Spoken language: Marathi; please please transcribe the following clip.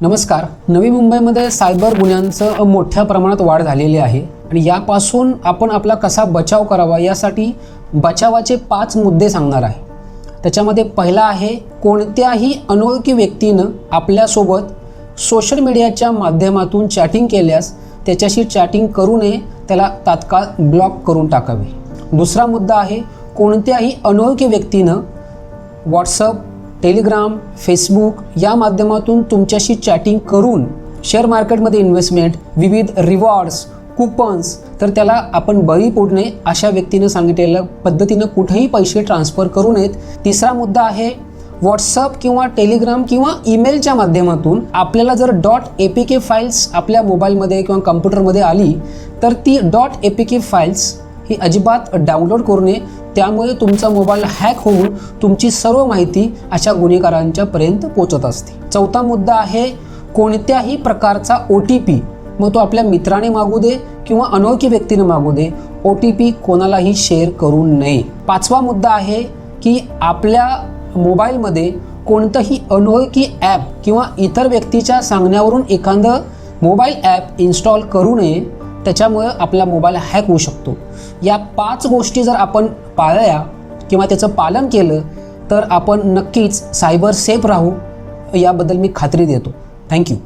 नमस्कार. नवी मुंबईमध्ये सायबर गुन्ह्यांचं मोठ्या प्रमाणात वाढ झालेली आहे आणि यापासून आपण आपला कसा बचाव करावा यासाठी बचावाचे 5 मुद्दे सांगणार आहे. त्याच्यामध्ये पहिला आहे, कोणत्याही अनोळखी व्यक्तीनं आपल्यासोबत सोशल मीडियाच्या माध्यमातून चॅटिंग केल्यास त्याच्याशी चॅटिंग करू नये, त्याला तात्काळ ब्लॉक करून टाकावे. दुसरा मुद्दा आहे, कोणत्याही अनोळखी व्यक्तीनं व्हॉट्सअप, टेलिग्राम, फेसबुक या माध्यमातून तुमच्याशी चॅटिंग करून शेअर मार्केटमध्ये इन्व्हेस्टमेंट, विविध रिवॉर्ड्स, कुपन्स, तर त्याला आपण बळी पडू नये. अशा व्यक्तीनं सांगितलेल्या पद्धतीनं कुठेही पैसे ट्रान्सफर करू नयेत. तिसरा मुद्दा आहे, व्हॉट्सअप किंवा टेलिग्राम किंवा ईमेलच्या माध्यमातून आपल्याला जर .apk फाईल्स आपल्या मोबाईलमध्ये किंवा कम्प्युटरमध्ये आली तर ती .apk फाईल्स ही अजिबात डाउनलोड करू नये. त्यामुळे तुमचा मोबाईल हॅक होऊन तुमची सर्व माहिती अशा गुन्हेगारांच्या पर्यंत पोहोचत असते. चौथा मुद्दा आहे, कोणत्याही प्रकारचा OTP, मग तो आपल्या मित्राने मागू दे किंवा अनोळखी व्यक्तीने मागू दे, OTP कोणालाही शेअर करू नये. पाचवा मुद्दा आहे की आपल्या मोबाईलमध्ये कोणतंही अनोळखी ॲप किंवा इतर व्यक्तीच्या सांगण्यावरून एखादं मोबाईल ॲप इन्स्टॉल करू नये. त्याच्यामुळे आपला मोबाईल हॅक होऊ शकतो. या 5 गोष्टी जर आपण पाळल्या किंवा त्याचं पालन केलं तर आपण नक्कीच सायबर सेफ राहू, याबद्दल मी खात्री देतो. थँक्यू.